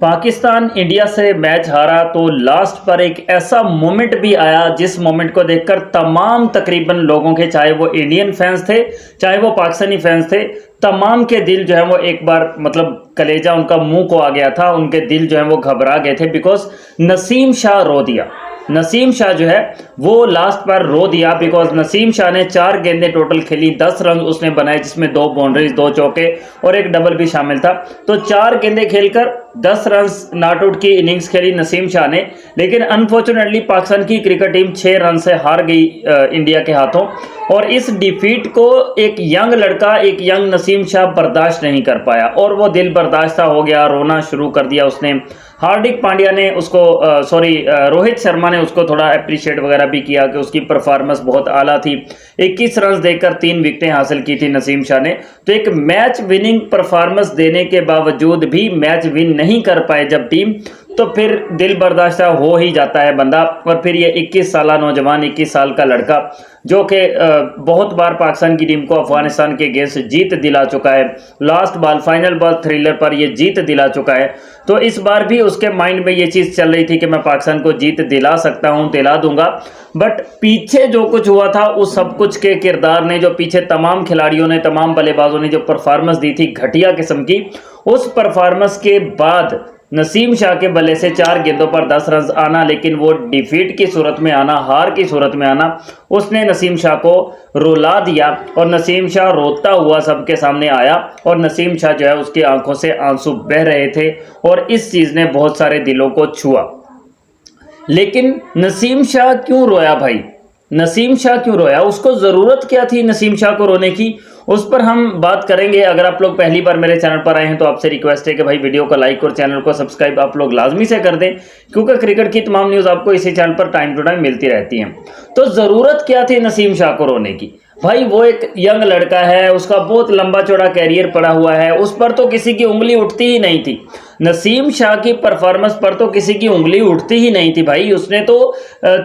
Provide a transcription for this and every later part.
Pakistan India से match हारा तो लास्ट पर एक ऐसा मोमेंट भी आया जिस मोमेंट को देखकर तमाम तकरीबन लोगों के, चाहे वो इंडियन फैंस थे चाहे वो पाकिस्तानी फैंस थे, तमाम के दिल जो है वो एक बार मतलब कलेजा उनका मुंह को आ गया था। उनके दिल जो है वो घबरा गए थे बिकॉज नसीम शाह रो दिया। नसीम शाह जो है वो लास्ट पर रो दिया बिकॉज नसीम शाह ने 4 गेंदें टोटल खेली, 10 रन उसने बनाए जिसमें 2 बाउंड्रीज 2 चौके और एक डबल भी शामिल था। तो 4 गेंदें खेलकर 10 रन नॉट आउट की इनिंग्स खेली नसीम शाह ने, लेकिन अनफॉर्चुनेटली पाकिस्तान की क्रिकेट टीम 6 रन से हार गई इंडिया के हाथों। और इस डिफीट को एक यंग लड़का, एक यंग नसीम शाह बर्दाश्त नहीं कर पाया और वो दिल बर्दाश्त हो गया, रोना शुरू कर दिया उसने। हार्दिक पांड्या ने उसको रोहित शर्मा ने उसको थोड़ा अप्रिशिएट वगैरह भी किया कि उसकी परफॉर्मेंस बहुत आला थी। 21 रन देकर 3 विकेटें हासिल की थी नसीम शाह ने। तो एक मैच विनिंग परफॉर्मेंस देने के बावजूद भी मैच विन नहीं कर पाए जब टीम, तो फिर दिल बर्दाश्त हो ही जाता है बंदा। और फिर ये 21 साल नौजवान, 21 साल का लड़का जो कि बहुत बार पाकिस्तान की टीम को अफगानिस्तान के अगेंस्ट जीत दिला चुका है, last ball final ball thriller पर ये जीत दिला चुका है। तो इस बार भी उसके माइंड में ये चीज़ चल रही थी कि मैं पाकिस्तान को जीत दिला सकता हूँ, दिला दूंगा। बट पीछे जो कुछ हुआ था उस सब कुछ के किरदार ने, जो पीछे तमाम खिलाड़ियों ने, तमाम बल्लेबाजों ने जो परफॉर्मेंस दी थी घटिया किस्म की, उस परफॉर्मेंस के बाद नसीम शाह के बल्ले से 4 गेंदों पर 10 रन आना, लेकिन वो डिफीट की सूरत में आना, हार की सूरत में आना, उसने नसीम शाह को रुला दिया। और नसीम शाह रोता हुआ सबके सामने आया और नसीम शाह जो है उसकी आंखों से आंसू बह रहे थे और इस चीज़ ने बहुत सारे दिलों को छुआ। लेकिन नसीम शाह क्यों रोया भाई? नसीम शाह क्यों रोया? उसको ज़रूरत क्या थी नसीम शाह को रोने की? उस पर हम बात करेंगे। अगर आप लोग पहली बार मेरे चैनल पर आए हैं तो आपसे रिक्वेस्ट है कि भाई वीडियो को लाइक और चैनल को सब्सक्राइब आप लोग लाजमी से कर दें, क्योंकि क्रिकेट की तमाम न्यूज़ आपको इसी चैनल पर टाइम टू टाइम मिलती रहती हैं। तो ज़रूरत क्या थी नसीम शाह को रोने की? भाई वो एक यंग लड़का है, उसका बहुत लंबा चौड़ा कैरियर पड़ा हुआ है, उस पर तो किसी की उंगली उठती ही नहीं थी। नसीम शाह की परफॉर्मेंस पर तो किसी की उंगली उठती ही नहीं थी भाई। उसने तो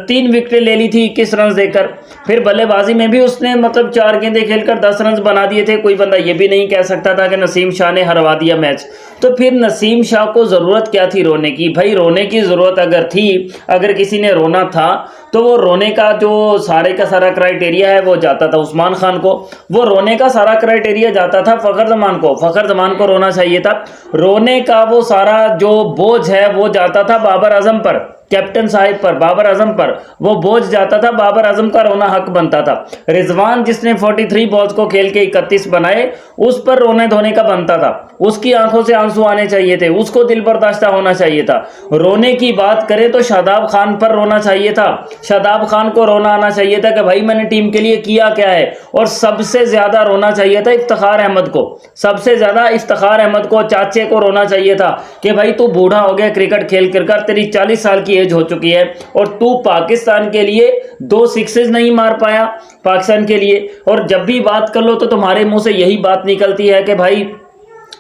3 विकेटें ले ली थी 21 रन देकर। फिर बल्लेबाजी में भी उसने मतलब 4 गेंदें खेलकर 10 रन बना दिए थे। कोई बंदा ये भी नहीं कह सकता था कि नसीम शाह ने हरवा दिया मैच। तो फिर नसीम शाह को ज़रूरत क्या थी रोने की? भाई रोने की ज़रूरत अगर थी, अगर किसी ने रोना था, तो वो रोने का जो सारे का सारा क्राइटेरिया है वो जाता था उस्मान खान को। वो रोने का सारा क्राइटेरिया जाता था फ़खर जमान को। फ़खर जमान को रोना चाहिए था। रोने का वो सारा जो बोझ है वो जाता था बाबर आजम पर, कैप्टन साहिब पर, बाबर आजम पर वो बोझ जाता था। बाबर आजम का रोना हक बनता था। रिजवान जिसने 43 बॉल्स को खेल के 31 बनाए, उस पर रोने धोने का बनता था। उसकी आंखों से आंसू आने चाहिए थे, उसको दिल बर्दाश्त होना चाहिए था। रोने की बात करें तो शादाब खान पर रोना चाहिए था। शादाब खान को रोना आना चाहिए था कि भाई मैंने टीम के लिए किया क्या है। और सबसे ज्यादा रोना चाहिए था इफ्तिखार अहमद को। सबसे ज्यादा इफ्तिखार अहमद को, चाचे को रोना चाहिए था कि भाई तू बूढ़ा हो गया क्रिकेट खेल कर, तेरी 40 साल की एज हो चुकी है और तू पाकिस्तान के लिए 2 सिक्सेस नहीं मार पाया पाकिस्तान के लिए। और जब भी बात कर लो तो तुम्हारे मुंह से यही बात निकलती है कि भाई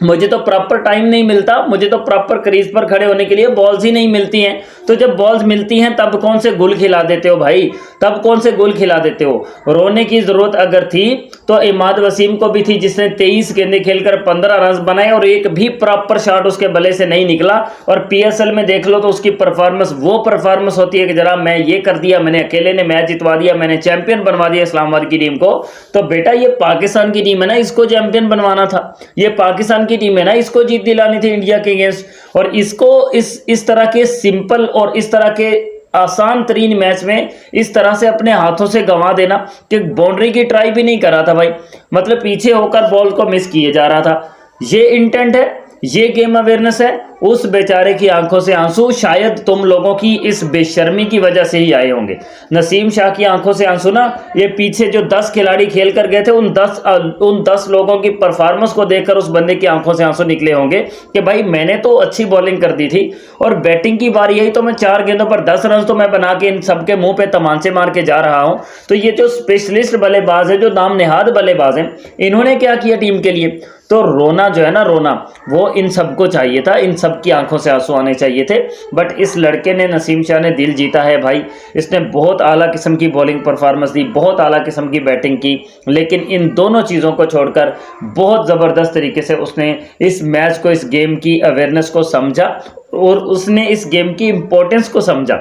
मुझे तो प्रॉपर टाइम नहीं मिलता, मुझे तो प्रॉपर क्रीज पर खड़े होने के लिए बॉल्स ही नहीं मिलती हैं। तो जब बॉल्स मिलती हैं तब कौन से गुल खिला देते हो भाई? तब कौन से गुल खिला देते हो? रोने की जरूरत अगर थी तो इमाद वसीम को भी थी, जिसने 23 गेंदें खेलकर 15 रन बनाए और एक भी प्रॉपर शॉट उसके बल्ले से नहीं निकला। और पीएसएल में देख लो तो उसकी परफॉर्मेंस वो परफॉर्मेंस होती है कि जरा मैं ये कर दिया, मैंने अकेले ने मैच जितवा दिया, मैंने चैंपियन बनवा दिया इस्लामाबाद की टीम को। तो बेटा ये पाकिस्तान की टीम है ना, इसको चैंपियन बनवाना था। ये पाकिस्तान की टीम है ना, इसको जीत दिलानी थी इंडिया के अगेंस्ट। और इसको इस तरह के सिंपल और इस तरह के आसान तरीन मैच में इस तरह से अपने हाथों से गंवा देना कि बाउंड्री की ट्राई भी नहीं कर रहा था भाई, मतलब पीछे होकर बॉल को मिस किए जा रहा था। ये इंटेंट है, ये गेम अवेयरनेस है। उस बेचारे की आंखों से आंसू शायद तुम लोगों की इस बेशर्मी की वजह से ही आए होंगे। नसीम शाह की आंखों से आंसू ना, ये पीछे जो 10 खिलाड़ी खेल कर गए थे उन 10 लोगों की परफॉर्मेंस को देखकर उस बंदे की आंखों से आंसू निकले होंगे कि भाई मैंने तो अच्छी बॉलिंग कर दी थी और बैटिंग की बारी आई तो मैं 4 गेंदों पर 10 रन तो मैं बना के इन सबके मुंह पे तमांचे मार के जा रहा हूं। तो ये जो स्पेशलिस्ट बल्लेबाज है, जो नाम नेहाद बल्लेबाज हैं, इन्होंने क्या किया टीम के लिए? तो रोना जो है ना, रोना वो इन सबको चाहिए था, इन सब की आंखों से आंसू आने चाहिए थे। बट इस लड़के ने, नसीम शाह ने दिल जीता है भाई। इसने बहुत आला किस्म की बॉलिंग परफॉर्मेंस दी, बहुत आला किस्म की बैटिंग की, लेकिन इन दोनों चीज़ों को छोड़कर बहुत ज़बरदस्त तरीके से उसने इस मैच को, इस गेम की अवेयरनेस को समझा और उसने इस गेम की इम्पोर्टेंस को समझा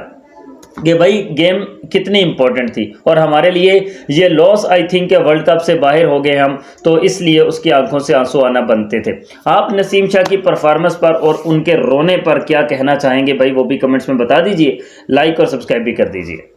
कि भाई गेम कितनी इंपॉर्टेंट थी और हमारे लिए ये loss I think world cup से बाहर हो गए हम, तो इसलिए उसकी आंखों से आंसू आना बनते थे। आप नसीम शाह की परफॉर्मेंस पर और उनके रोने पर क्या कहना चाहेंगे भाई, वो भी कमेंट्स में बता दीजिए। लाइक और सब्सक्राइब भी कर दीजिए।